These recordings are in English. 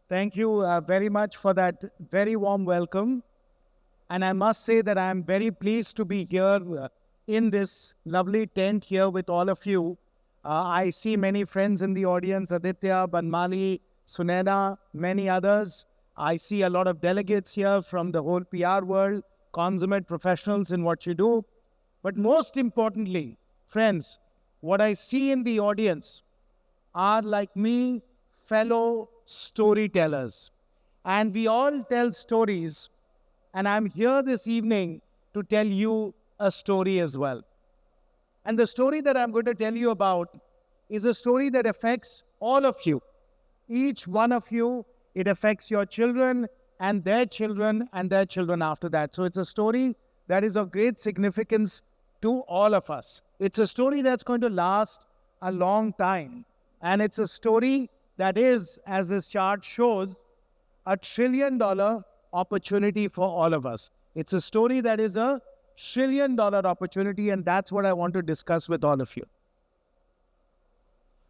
Thank you very much for that very warm welcome. And I must say that I am very pleased to be here in this lovely tent here with all of you. I see many friends in the audience, Aditya, Banmali, Sunena, many others. I see a lot of delegates here from the whole PR world, consummate professionals in what you do. But most importantly, friends, what I see in the audience are like me, fellow storytellers. And we all tell stories. And I'm here this evening to tell you a story as well. And the story that I'm going to tell you about is a story that affects all of you. Each one of you, it affects your children and their children and their children after that. So it's a story that is of great significance to all of us. It's a story that's going to last a long time. And it's a story that is, as this chart shows, $1 trillion opportunity for all of us. It's a story that is $1 trillion opportunity, and that's what I want to discuss with all of you.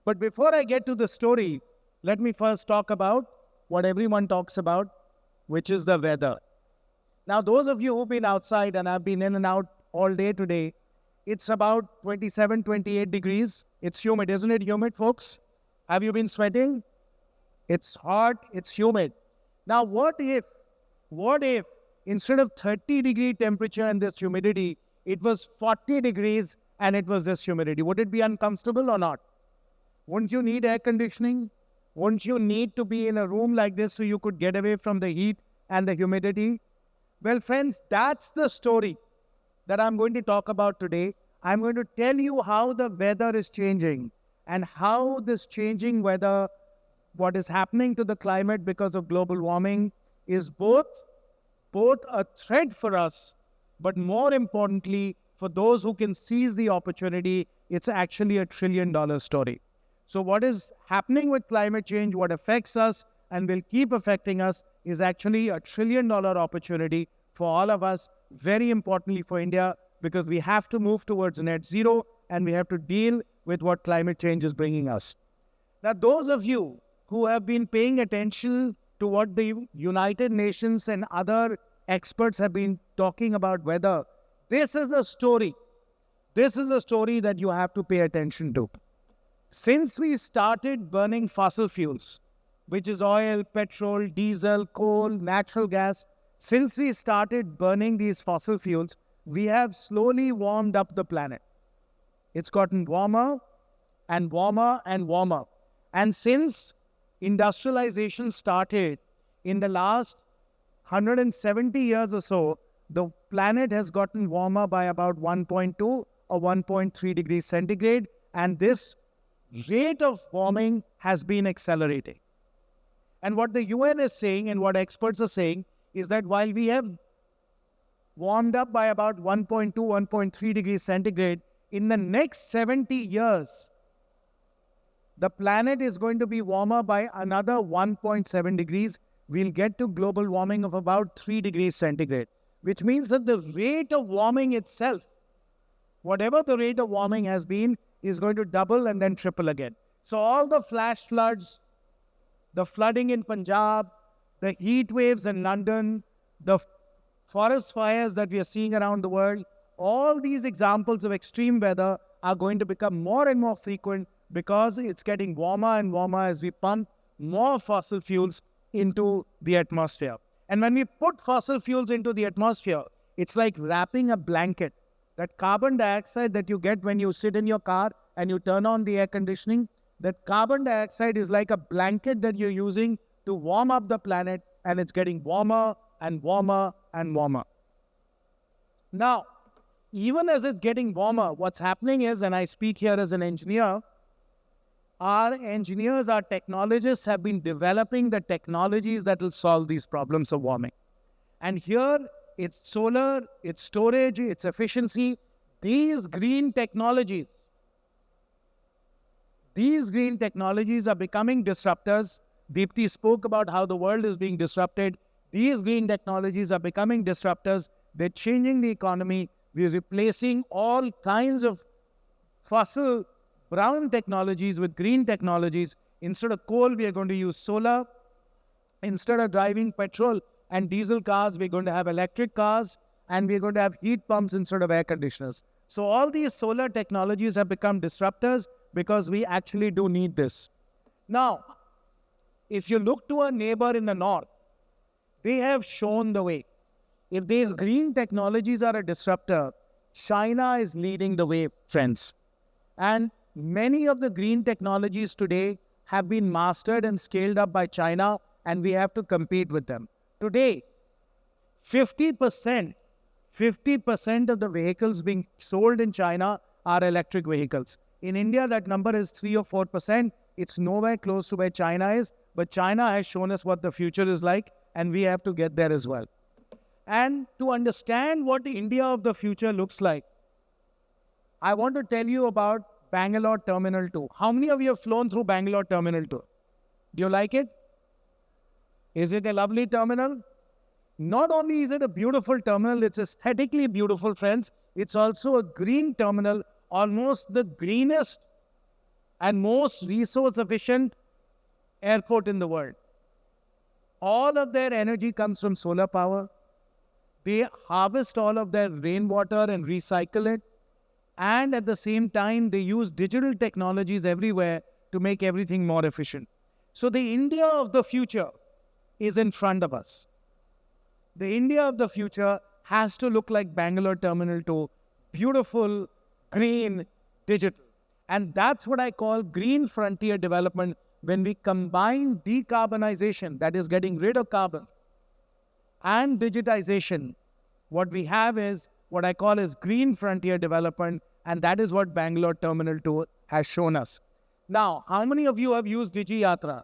But before I get to the story, let me first talk about what everyone talks about, which is the weather. Now, those of you who've been outside, and I've been in and out all day today, it's about 27, 28 degrees. It's humid. Isn't it humid, folks? Have you been sweating? It's hot. It's humid. Now, what if instead of 30-degree temperature and this humidity, it was 40 degrees and it was this humidity? Would it be uncomfortable or not? Wouldn't you need air conditioning? Wouldn't you need to be in a room like this so you could get away from the heat and the humidity? Well, friends, that's the story that I'm going to talk about today. I'm going to tell you how the weather is changing and how this changing weather, what is happening to the climate because of global warming, is both a threat for us, but more importantly, for those who can seize the opportunity, it's actually $1 trillion story. So what is happening with climate change, what affects us and will keep affecting us, is actually $1 trillion opportunity for all of us, very importantly for India, because we have to move towards net zero and we have to deal with what climate change is bringing us. Now, those of you who have been paying attention to what the United Nations and other experts have been talking about weather, this is a story. This is a story that you have to pay attention to. Since we started burning fossil fuels, which is oil, petrol, diesel, coal, natural gas, since we started burning these fossil fuels, we have slowly warmed up the planet. It's gotten warmer and warmer and warmer. And since industrialization started in the last 170 years or so, the planet has gotten warmer by about 1.2 or 1.3 degrees centigrade, and this rate of warming has been accelerating. And what the UN is saying and what experts are saying is that while we have warmed up by about 1.2, 1.3 degrees centigrade, in the next 70 years, the planet is going to be warmer by another 1.7 degrees. We'll get to global warming of about 3 degrees centigrade, which means that the rate of warming itself, whatever the rate of warming has been, is going to double and then triple again. So all the flash floods, the flooding in Punjab, the heat waves in London, the forest fires that we are seeing around the world, all these examples of extreme weather are going to become more and more frequent because it's getting warmer and warmer as we pump more fossil fuels into the atmosphere. And when we put fossil fuels into the atmosphere, it's like wrapping a blanket. That carbon dioxide that you get when you sit in your car and you turn on the air conditioning, that carbon dioxide is like a blanket that you're using to warm up the planet, and it's getting warmer and warmer and warmer. Now, even as it's getting warmer, what's happening is, and I speak here as an engineer, our engineers, our technologists have been developing the technologies that will solve these problems of warming. And here, it's solar, it's storage, it's efficiency. These green technologies are becoming disruptors. Deepti spoke about how the world is being disrupted. These green technologies are becoming disruptors. They're changing the economy. We're replacing all kinds of fossil brown technologies with green technologies. Instead of coal, we are going to use solar. Instead of driving petrol and diesel cars, we're going to have electric cars, and we're going to have heat pumps instead of air conditioners. So all these solar technologies have become disruptors because we actually do need this. Now, if you look to a neighbor in the north, they have shown the way. If these green technologies are a disruptor, China is leading the way, friends. And many of the green technologies today have been mastered and scaled up by China, and we have to compete with them. Today, 50% of the vehicles being sold in China are electric vehicles. In India, that number is 3 or 4%. It's nowhere close to where China is, but China has shown us what the future is like, and we have to get there as well. And to understand what the India of the future looks like, I want to tell you about Bangalore Terminal 2. How many of you have flown through Bangalore Terminal 2? Do you like it? Is it a lovely terminal? Not only is it a beautiful terminal, it's aesthetically beautiful, friends. It's also a green terminal, almost the greenest and most resource-efficient airport in the world. All of their energy comes from solar power. They harvest all of their rainwater and recycle it. And at the same time, they use digital technologies everywhere to make everything more efficient. So the India of the future is in front of us. The India of the future has to look like Bangalore Terminal 2, beautiful, green, digital. And that's what I call green frontier development, when we combine decarbonization, that is getting rid of carbon, and digitization. What we have is what I call as green frontier development, and that is what Bangalore Terminal 2 has shown us. Now, how many of you have used DigiYatra?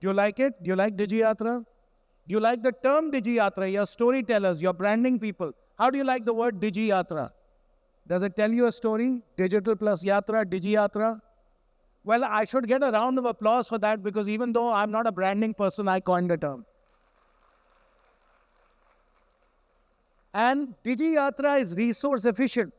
Do you like it? Do you like DigiYatra? Do you like the term DigiYatra? You're storytellers, you're branding people. How do you like the word DigiYatra? Does it tell you a story? Digital plus Yatra, DigiYatra? Well, I should get a round of applause for that, because even though I'm not a branding person, I coined the term. And DigiYatra is resource efficient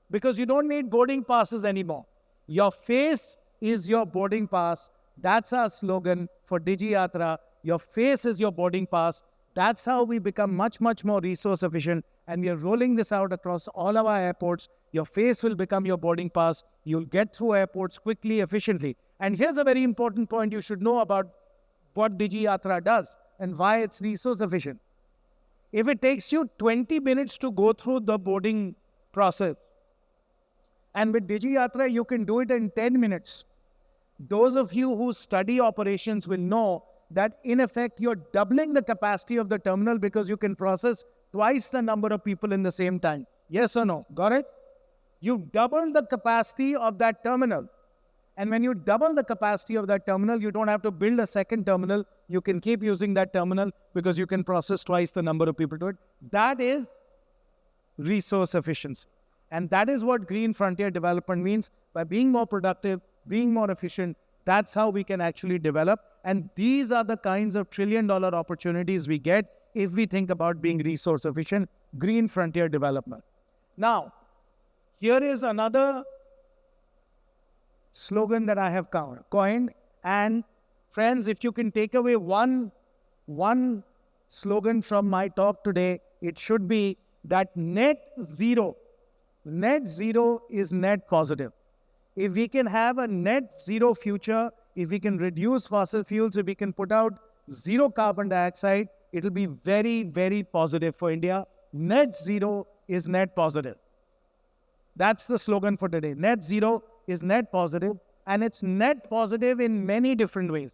because you don't need boarding passes anymore. Your face is your boarding pass. That's our slogan for DigiYatra. Your face is your boarding pass. That's how we become much, much more resource efficient. And we are rolling this out across all of our airports. Your face will become your boarding pass. You'll get through airports quickly, efficiently. And here's a very important point you should know about what DigiYatra does and why it's resource efficient. If it takes you 20 minutes to go through the boarding process, and with DigiYatra you can do it in 10 minutes, those of you who study operations will know that in effect you're doubling the capacity of the terminal, because you can process twice the number of people in the same time. Yes or no? Got it? You double the capacity of that terminal. And when you double the capacity of that terminal, you don't have to build a second terminal. You can keep using that terminal because you can process twice the number of people to it. That is resource efficiency. And that is what green frontier development means. By being more productive, being more efficient, that's how we can actually develop. And these are the kinds of trillion-dollar opportunities we get if we think about being resource efficient, green frontier development. Now, here is another slogan that I have coined. And friends, if you can take away one slogan from my talk today, it should be that net zero is net positive. If we can have a net zero future, if we can reduce fossil fuels, if we can put out zero carbon dioxide, it will be very, very positive for India. Net zero is net positive. That's the slogan for today. Net zero is net positive, and it's net positive in many different ways.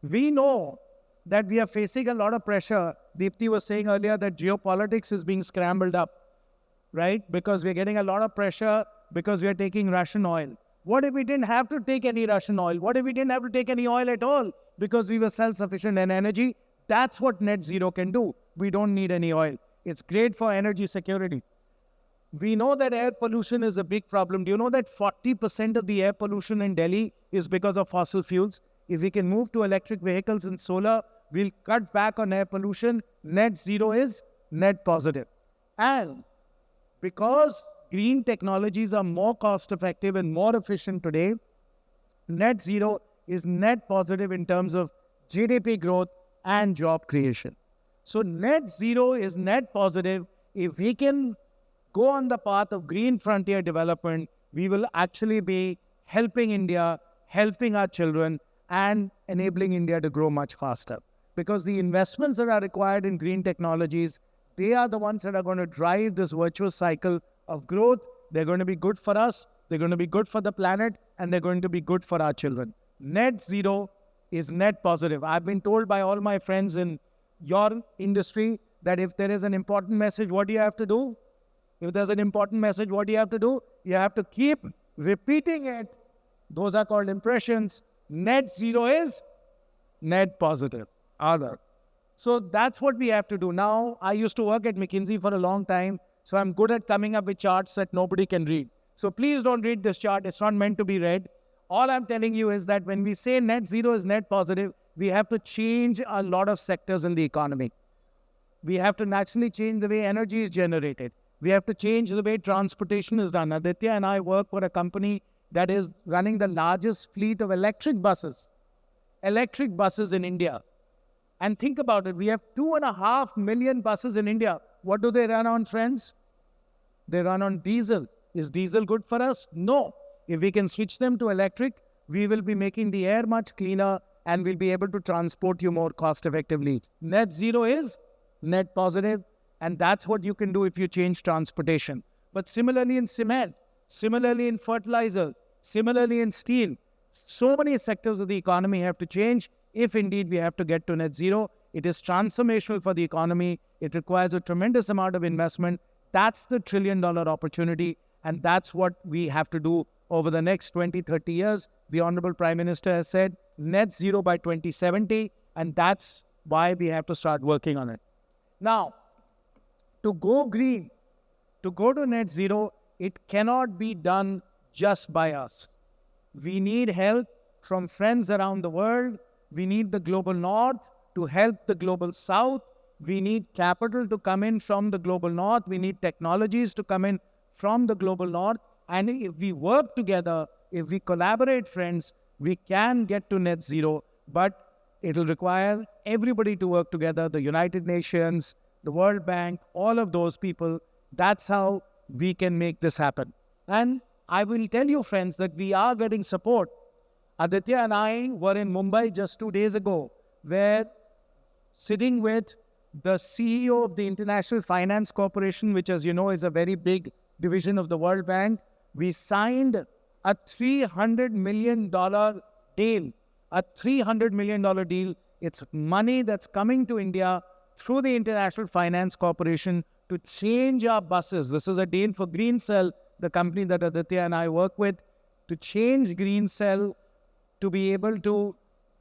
We know that we are facing a lot of pressure. Deepti was saying earlier that geopolitics is being scrambled up, right? Because we're getting a lot of pressure because we are taking Russian oil. What if we didn't have to take any Russian oil? What if we didn't have to take any oil at all because we were self-sufficient in energy? That's what net zero can do. We don't need any oil. It's great for energy security. We know that air pollution is a big problem. Do you know that 40% of the air pollution in Delhi is because of fossil fuels? If we can move to electric vehicles and solar, we'll cut back on air pollution. Net zero is net positive. And because green technologies are more cost effective and more efficient today, net zero is net positive in terms of GDP growth and job creation. So net zero is net positive. If we can go on the path of green frontier development, we will actually be helping India, helping our children, and enabling India to grow much faster. Because the investments that are required in green technologies, they are the ones that are going to drive this virtuous cycle of growth. They're going to be good for us, they're going to be good for the planet, and they're going to be good for our children. Net zero is net positive. I've been told by all my friends in your industry that if there is an important message, what do you have to do? If there's an important message, what do you have to do? You have to keep repeating it. Those are called impressions. Net zero is net positive. Other. So that's what we have to do. Now, I used to work at McKinsey for a long time, so I'm good at coming up with charts that nobody can read. So please don't read this chart. It's not meant to be read. All I'm telling you is that when we say net zero is net positive, we have to change a lot of sectors in the economy. We have to naturally change the way energy is generated. We have to change the way transportation is done. Aditya and I work for a company that is running the largest fleet of electric buses in India. And think about it, we have 2.5 million buses in India. What do they run on, friends? They run on diesel. Is diesel good for us? No. If we can switch them to electric, we will be making the air much cleaner and we'll be able to transport you more cost effectively. Net zero is net positive, and that's what you can do if you change transportation. But similarly in cement, similarly in fertilizers, similarly in steel, so many sectors of the economy have to change if indeed we have to get to net zero. It is transformational for the economy. It requires a tremendous amount of investment. That's the $1 trillion opportunity, and that's what we have to do over the next 20, 30 years. The Honorable Prime Minister has said net zero by 2070, and that's why we have to start working on it. Now, to go green, to go to net zero, it cannot be done just by us. We need help from friends around the world. We need the global north to help the global south. We need capital to come in from the global north. We need technologies to come in from the global north. And if we work together, if we collaborate, friends, we can get to net zero. But it will require everybody to work together, the United Nations, the World Bank, all of those people. That's how we can make this happen. And I will tell you, friends, that we are getting support. Aditya and I were in Mumbai just 2 days ago, where sitting with the CEO of the International Finance Corporation, which, as you know, is a very big division of the World Bank, we signed a $300 million deal. A $300 million deal. It's money that's coming to India through the International Finance Corporation to change our buses. This is a deal for Green Cell, the company that Aditya and I work with, to change Green Cell to be able to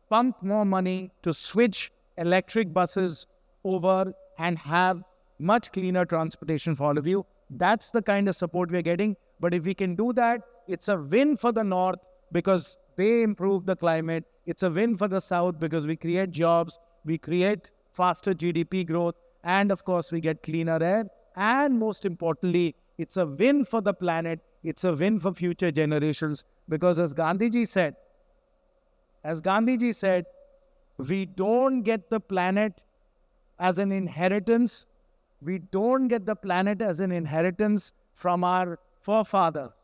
pump more money to switch electric buses over and have much cleaner transportation for all of you. That's the kind of support we're getting. But if we can do that, it's a win for the North because they improve the climate. It's a win for the South because we create jobs, we create faster GDP growth, and of course we get cleaner air. And most importantly, it's a win for the planet. It's a win for future generations because as Gandhiji said, we don't get the planet as an inheritance. We don't get the planet as an inheritance from our forefathers.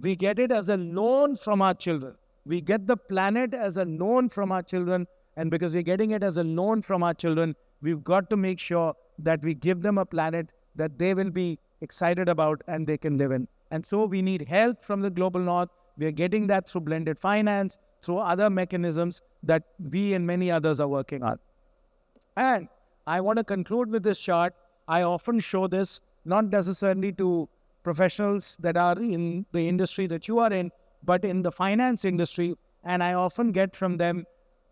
We get it as a loan from our children. We get the planet as a loan from our children. And because we're getting it as a loan from our children, we've got to make sure that we give them a planet that they will be excited about and they can live in. And so we need help from the global north. We are getting that through blended finance, through other mechanisms that we and many others are working on. And I want to conclude with this chart. I often show this, not necessarily to professionals that are in the industry that you are in, but in the finance industry. And I often get from them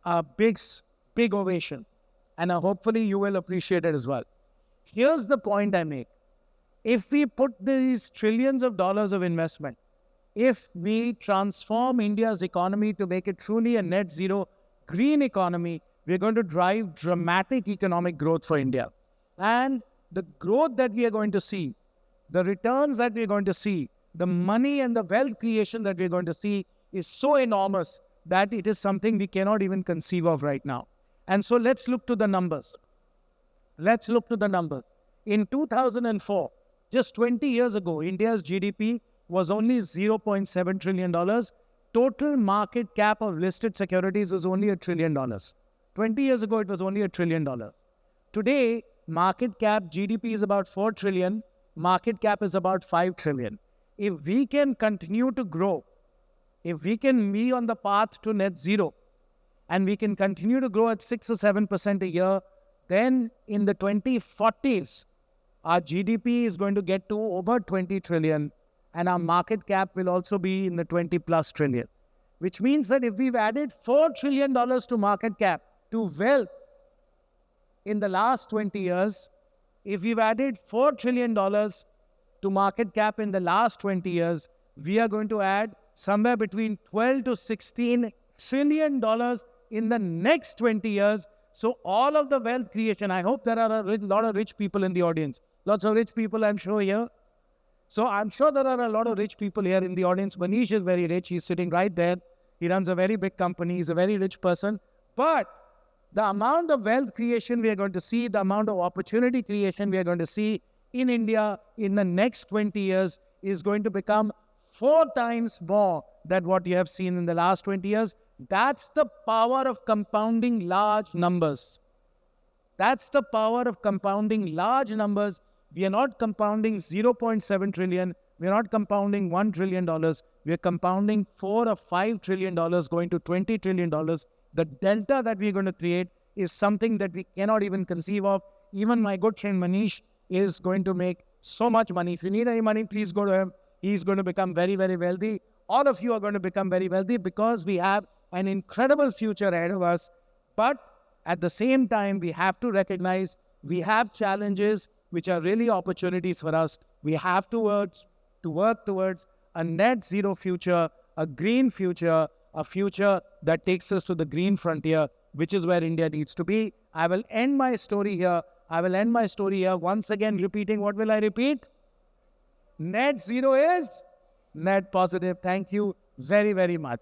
a big ovation. And hopefully you will appreciate it as well. Here's the point I make. If we put these trillions of dollars of investment, if we transform India's economy to make it truly a net zero green economy, we're going to drive dramatic economic growth for India. And the growth that we are going to see, the returns that we're going to see, the money and the wealth creation that we're going to see is so enormous that it is something we cannot even conceive of right now. And so let's look to the numbers. Let's look to the numbers. In 2004, just 20 years ago, India's GDP was only $0.7 trillion. Total market cap of listed securities was only $1 trillion. 20 years ago, it was only $1 trillion. Today, market cap GDP is about 4 trillion. Market cap is about 5 trillion. If we can continue to grow, if we can be on the path to net zero, and we can continue to grow at 6 or 7% a year, then in the 2040s, our GDP is going to get to over 20 trillion, and our market cap will also be in the 20 plus trillion. Which means that if we've added $4 trillion to market cap, to wealth, in the last 20 years, if we've added $4 trillion to market cap in the last 20 years, we are going to add somewhere between 12 to 16 trillion dollars in the next 20 years. So all of the wealth creation, I hope there are a lot of rich people in the audience. Lots of rich people, I'm sure, here. So I'm sure there are a lot of rich people here in the audience. Manish is very rich. He's sitting right there. He runs a very big company. He's a very rich person. But the amount of wealth creation we are going to see, the amount of opportunity creation we are going to see in India in the next 20 years is going to become 4 times more than what you have seen in the last 20 years. That's the power of compounding large numbers. That's the power of compounding large numbers. We are not compounding 0.7 trillion. We are not compounding $1 trillion. We are compounding $4 or $5 trillion going to $20 trillion. The delta that we are going to create is something that we cannot even conceive of. Even my good friend Manish is going to make so much money. If you need any money, please go to him. He's going to become very, very wealthy. All of you are going to become very wealthy because we have an incredible future ahead of us. But at the same time, we have to recognize we have challenges which are really opportunities for us. We have to work towards a net zero future, a green future, a future that takes us to the green frontier, which is where India needs to be. I will end my story here. Once again repeating, what will I repeat? Net zero is net positive. Thank you very, very much.